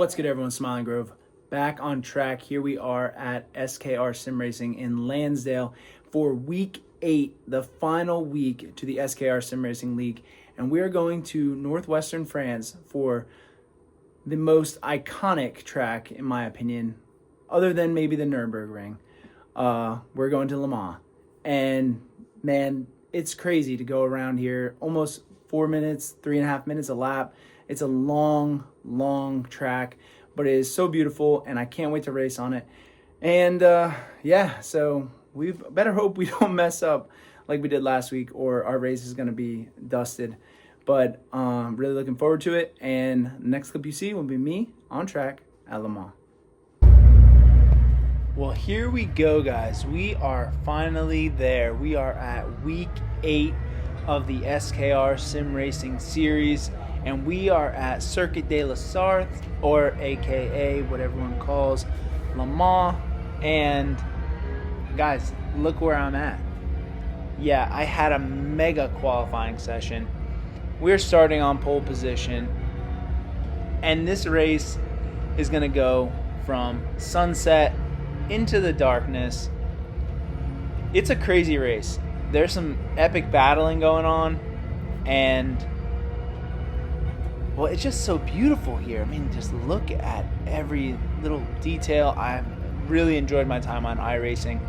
What's good, everyone? Smiling Grove back on track. Here we are at SKR Sim Racing in Lansdale for week 8, the final week to the SKR Sim Racing League. And we are going to northwestern France for the most iconic track, in my opinion, other than maybe the Nürburgring. We're going to Le Mans. And man, it's crazy to go around here. Almost 4 minutes, 3.5 minutes a lap. It's a long track, but it is so beautiful, and I can't wait to race on it. And yeah, so we better hope we don't mess up like we did last week, or our race is going to be dusted. But really looking forward to it. And the next clip you see will be me on track at Le Mans. Well, here we go, guys. We are finally there. We are at week 8 of the SKR Sim Racing Series. And we are at Circuit de la Sarthe, or AKA what everyone calls Le Mans. And guys, look where I'm at. Yeah, I had a mega qualifying session. We're starting on pole position. And this race is going to go from sunset into the darkness. It's a crazy race. There's some epic battling going on. And well, it's just so beautiful here. I mean, just look at every little detail. I really enjoyed my time on iRacing.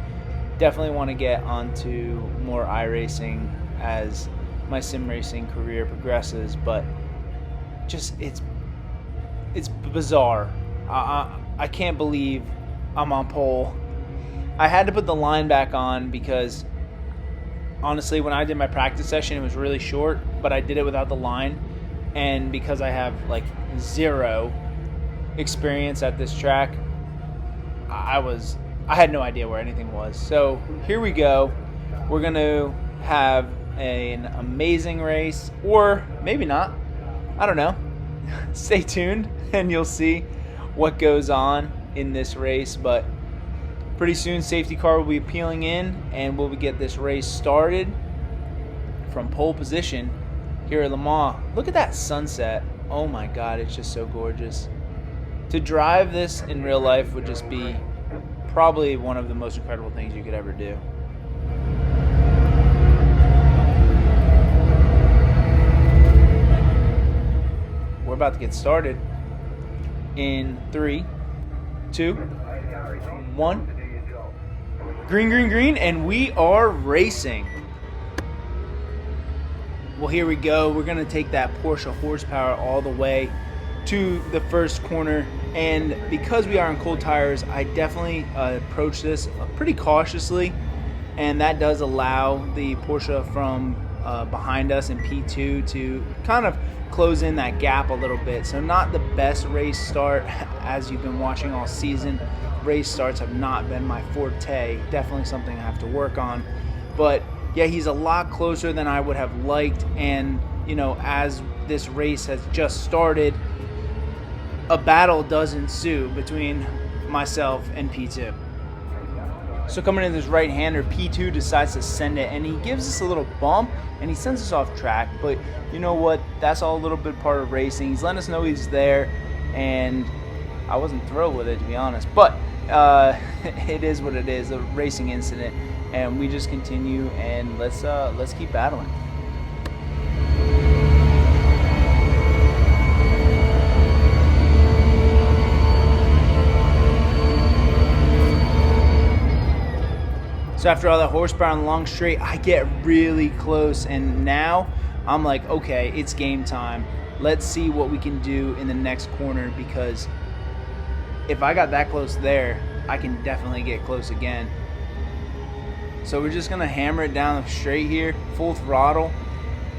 Definitely want to get onto more iRacing as my sim racing career progresses, but just it's bizarre. I can't believe I'm on pole. I had to put the line back on because honestly, when I did my practice session, it was really short, but I did it without the line. And because I have like zero experience at this track, I had no idea where anything was. So here we go. We're going to have an amazing race, or maybe not. I don't know. Stay tuned and you'll see what goes on in this race. But pretty soon safety car will be peeling in and we'll get this race started from pole position here at Le Mans. Look at that sunset. Oh my God, it's just so gorgeous. To drive this in real life would just be probably one of the most incredible things you could ever do. We're about to get started in 3, 2, 1. Green, and we are racing. Well, here we go. We're going to take that Porsche horsepower all the way to the first corner. And because we are on cold tires, I definitely approach this pretty cautiously. And that does allow the Porsche from behind us in P2 to kind of close in that gap a little bit. So not the best race start as you've been watching all season. Race starts have not been my forte. Definitely something I have to work on. But yeah, he's a lot closer than I would have liked, and you know, as this race has just started, a battle does ensue between myself and P2. So coming in this right-hander, P2 decides to send it, and he gives us a little bump, and he sends us off track, but you know what, that's all a little bit part of racing. He's letting us know he's there, and I wasn't thrilled with it, to be honest, but it is what it is, a racing incident. And we just continue, and let's keep battling. So after all that horsepower on the long straight, I get really close, and now I'm like, okay, it's game time. Let's see what we can do in the next corner, because if I got that close there, I can definitely get close again. So we're just going to hammer it down the straight here, full throttle,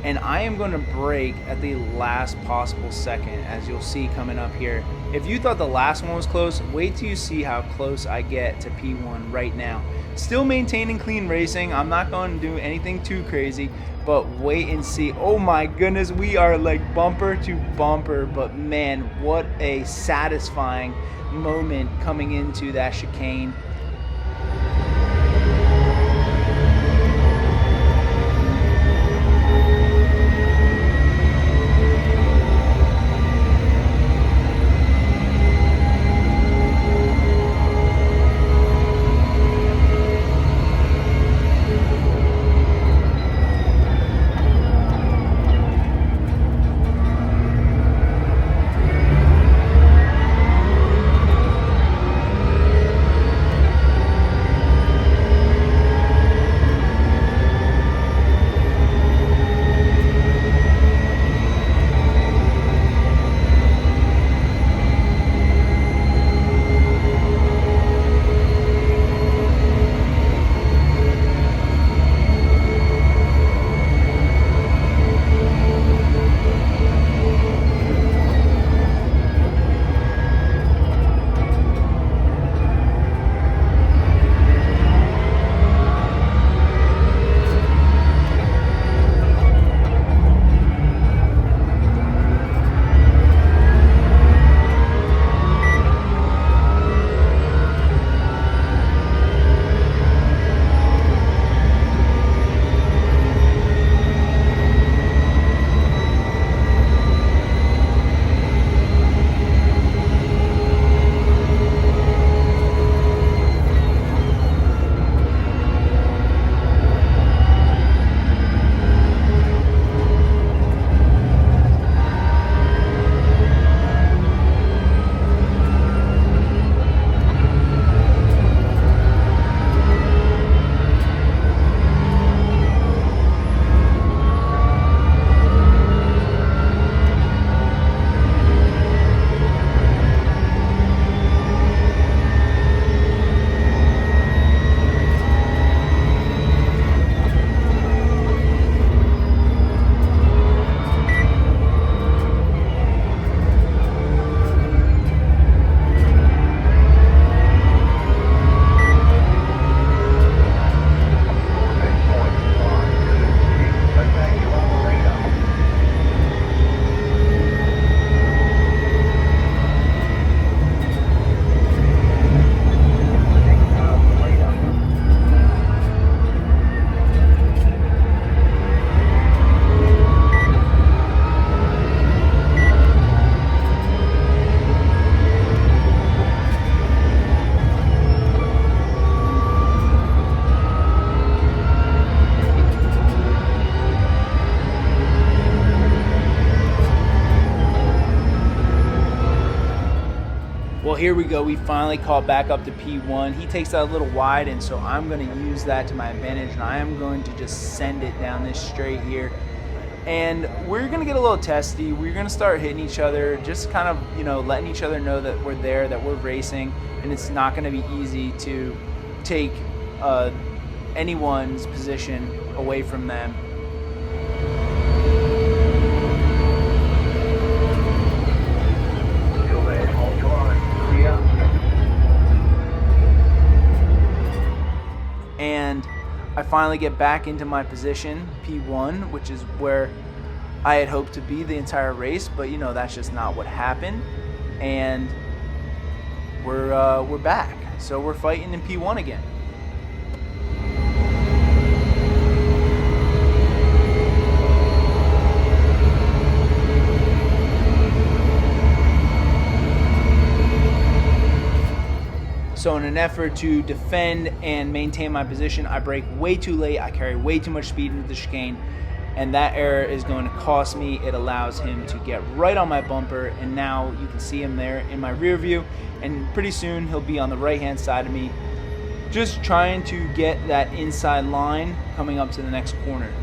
and I am going to brake at the last possible second, as you'll see coming up here. If you thought the last one was close, wait till you see how close I get to P1 right now. Still maintaining clean racing. I'm not going to do anything too crazy, but wait and see. Oh my goodness, we are like bumper to bumper, but man, what a satisfying moment coming into that chicane. Well, here we go. We finally caught back up to P1. He takes that a little wide, and so I'm going to use that to my advantage, and I am going to just send it down this straight here. And we're going to get a little testy. We're going to start hitting each other, just kind of, you know, letting each other know that we're there, that we're racing, and it's not going to be easy to take anyone's position away from them. And I finally get back into my position, P1, which is where I had hoped to be the entire race, but you know, that's just not what happened. And we're back. So we're fighting in P1 again. So in an effort to defend and maintain my position, I brake way too late. I carry way too much speed into the chicane, and that error is going to cost me. It allows him to get right on my bumper, and now you can see him there in my rear view, and pretty soon he'll be on the right-hand side of me, just trying to get that inside line coming up to the next corner.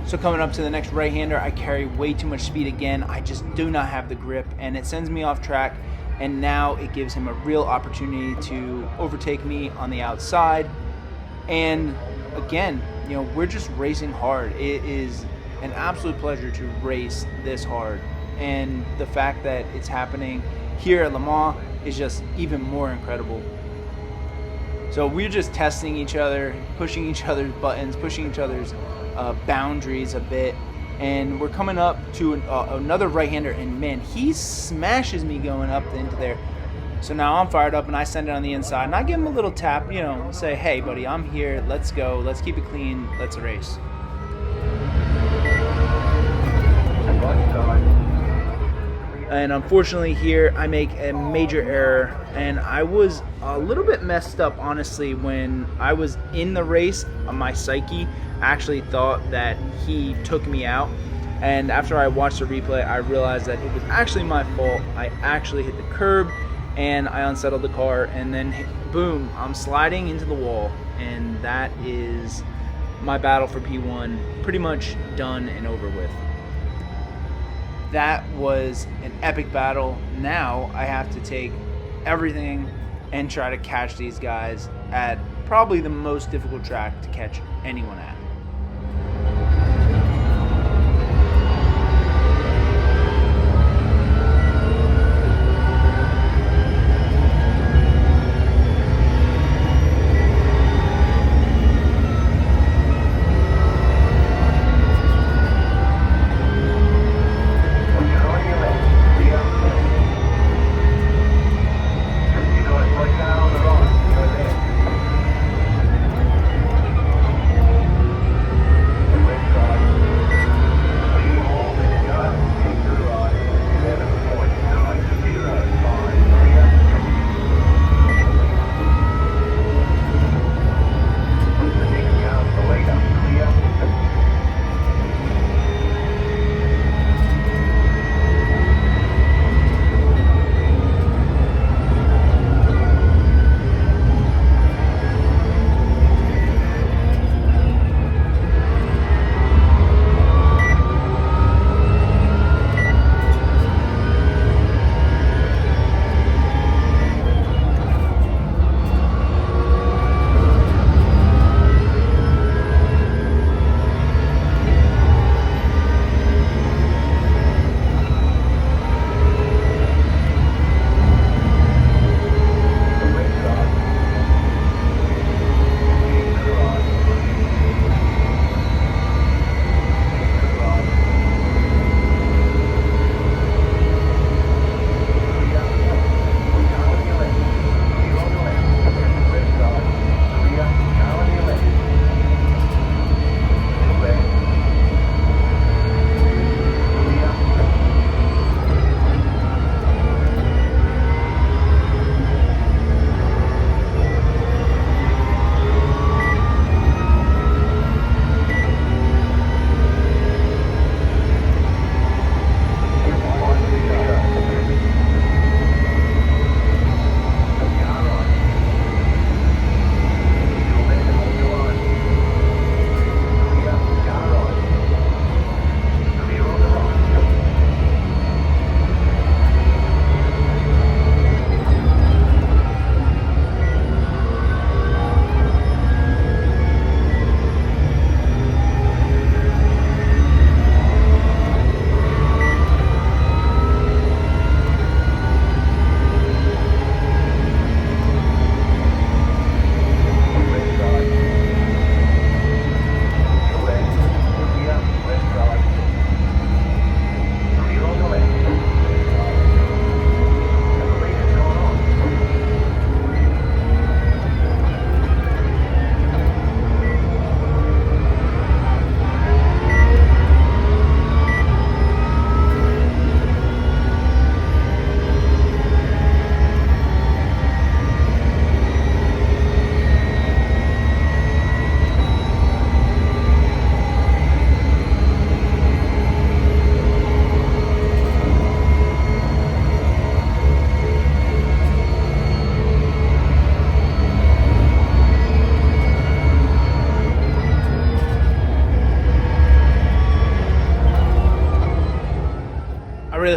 So coming up to the next right-hander, I carry way too much speed again. I just do not have the grip, and it sends me off track, and now it gives him a real opportunity to overtake me on the outside. And again, you know, we're just racing hard. It is an absolute pleasure to race this hard, and the fact that it's happening here at Le Mans is just even more incredible. So we're just testing each other, pushing each other's buttons, pushing each other's boundaries a bit, and we're coming up to another right-hander, and man, he smashes me going up into there. So now I'm fired up, and I send it on the inside, and I give him a little tap, you know, say, hey buddy, I'm here, let's go, let's keep it clean, let's race. And unfortunately here I make a major error, and I was a little bit messed up, honestly. When I was in the race, my psyche actually thought that he took me out, and after I watched the replay, I realized that it was actually my fault. I actually hit the curb and I unsettled the car, and then boom, I'm sliding into the wall, and that is my battle for P1 pretty much done and over with. That was an epic battle. Now I have to take everything and try to catch these guys at probably the most difficult track to catch anyone at.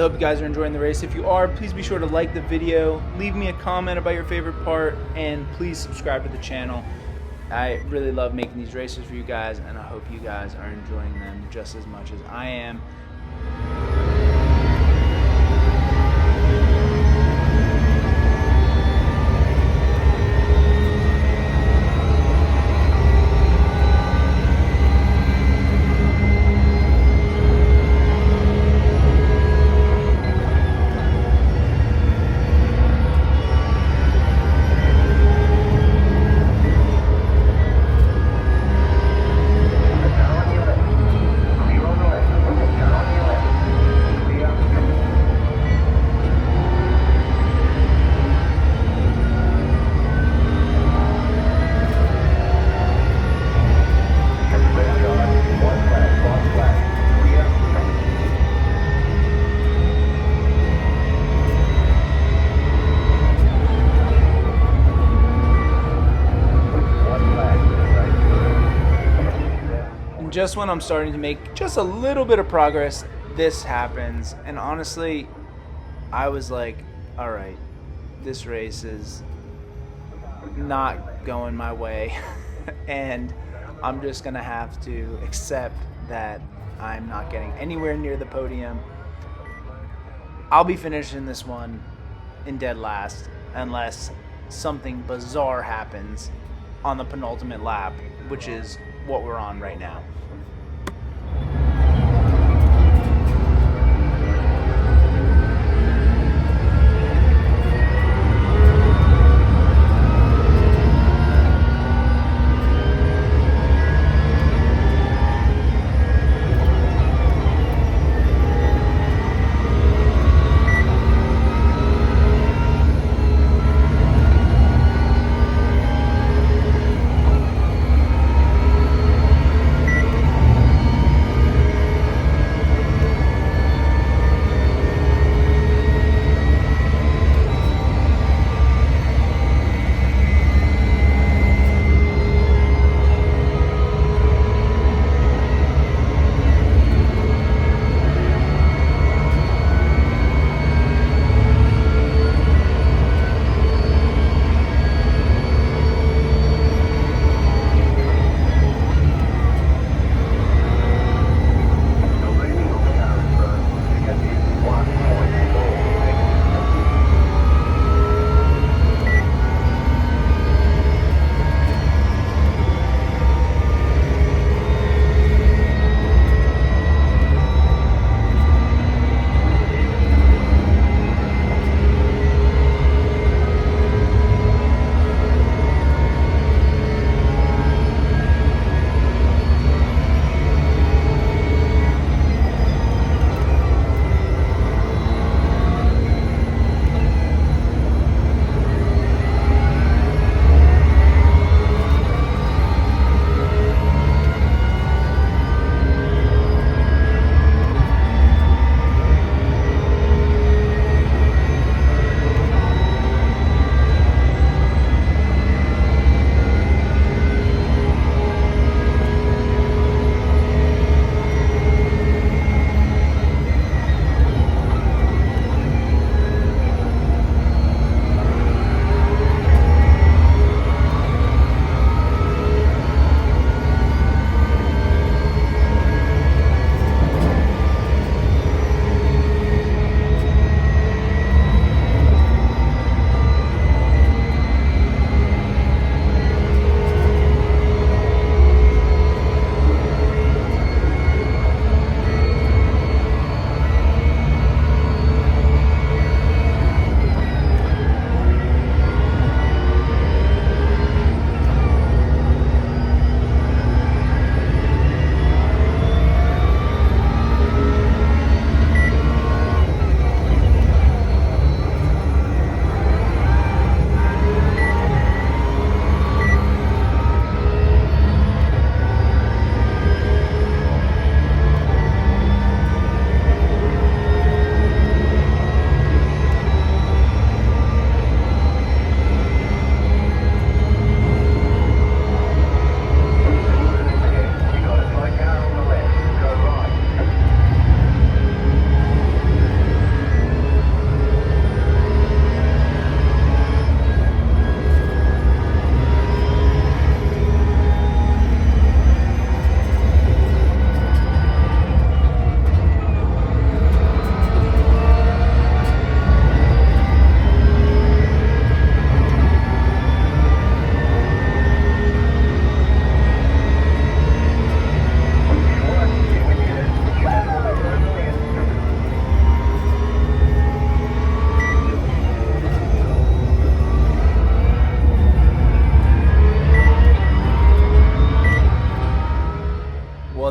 hope you guys are enjoying the race. If you are, please be sure to like the video, leave me a comment about your favorite part, and please subscribe to the channel. I really love making these races for you guys, and I hope you guys are enjoying them just as much as I am. Just when I'm starting to make just a little bit of progress, this happens. And honestly, I was like, all right, this race is not going my way. And I'm just going to have to accept that I'm not getting anywhere near the podium. I'll be finishing this one in dead last unless something bizarre happens on the penultimate lap, which is what we're on right now.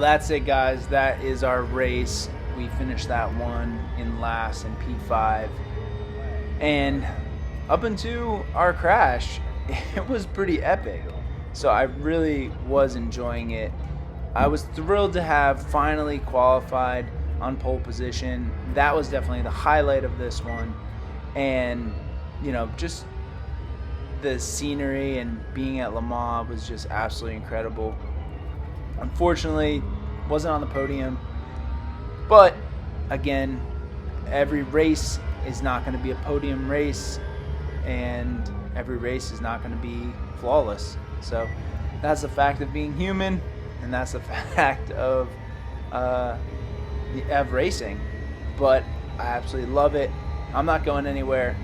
that's it, guys. That is our race. We finished that one in last in P5. And up into our crash, it was pretty epic. So I really was enjoying it. I was thrilled to have finally qualified on pole position. That was definitely the highlight of this one. And, you know, just the scenery and being at Le Mans was just absolutely incredible. Unfortunately, wasn't on the podium. But, again, every race is not going to be a podium race. And every race is not going to be flawless. So that's the fact of being human. And that's the fact of racing. But I absolutely love it. I'm not going anywhere.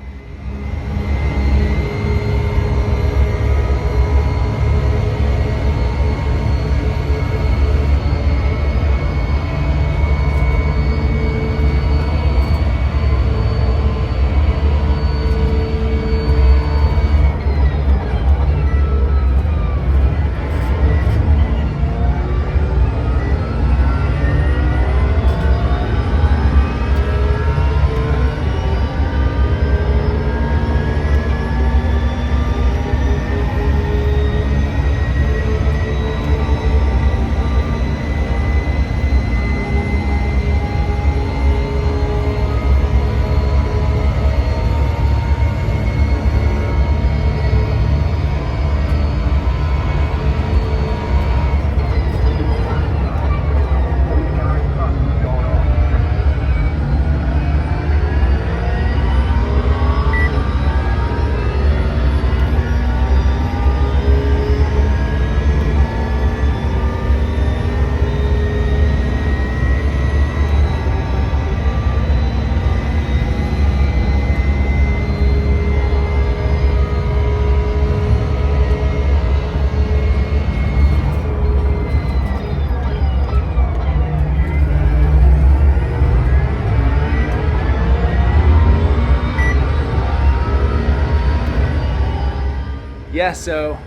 Yeah, so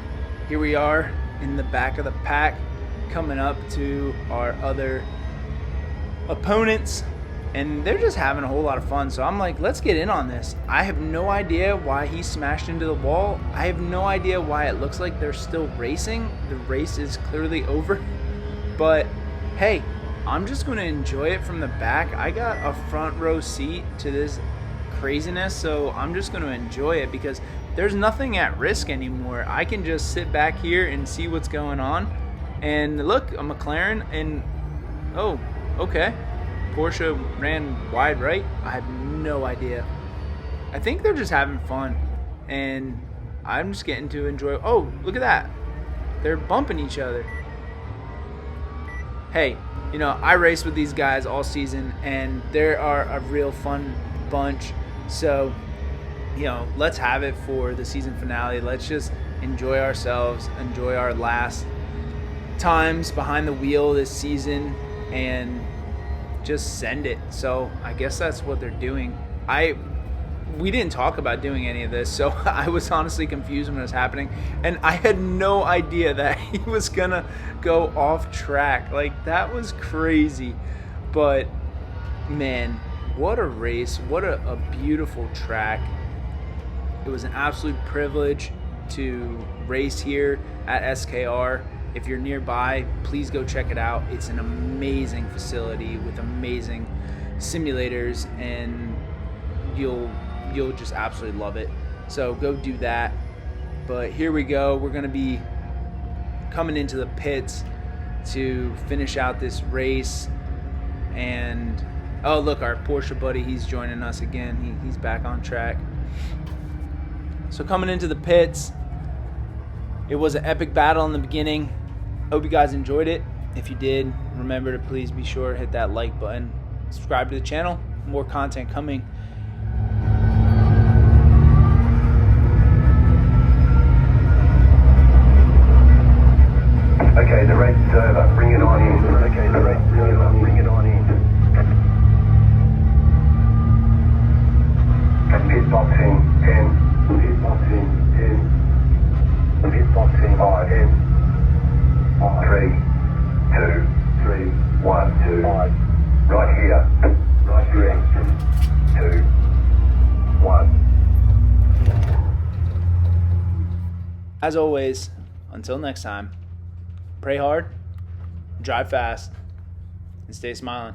here we are in the back of the pack, coming up to our other opponents, and they're just having a whole lot of fun. So I'm like, let's get in on this. I have no idea why he smashed into the wall. I have no idea why it looks like they're still racing. The race is clearly over. But hey, I'm just going to enjoy it from the back. I got a front row seat to this craziness, so I'm just going to enjoy it because there's nothing at risk anymore. I can just sit back here and see what's going on. And look, a McLaren, and oh, okay. Porsche ran wide right. I have no idea. I think they're just having fun, and I'm just getting to enjoy. Oh, look at that. They're bumping each other. Hey, you know, I race with these guys all season, and they are a real fun bunch. So, you know, let's have it for the season finale. Let's just enjoy ourselves, enjoy our last times behind the wheel this season, and just send it. So I guess that's what they're doing. We didn't talk about doing any of this, so I was honestly confused when it was happening, and I had no idea that he was gonna go off track. Like, that was crazy. But man, what a race, what a beautiful track. It was an absolute privilege to race here at SKR. If you're nearby, please go check it out. It's an amazing facility with amazing simulators, and you'll just absolutely love it. So go do that. But here we go. We're going to be coming into the pits to finish out this race. And oh, look, our Porsche buddy, he's joining us again. He's back on track. So coming into the pits, it was an epic battle in the beginning. Hope you guys enjoyed it. If you did, remember to please be sure to hit that like button. Subscribe to the channel. More content coming. Okay, the race is over. Bring it on in. Okay, the race is over. Bring it on in. Pit boxing 10. Pit boxing 10. Pit boxing 5. 10. 3, 2, 3. As always, until next time, pray hard, drive fast, and stay smiling.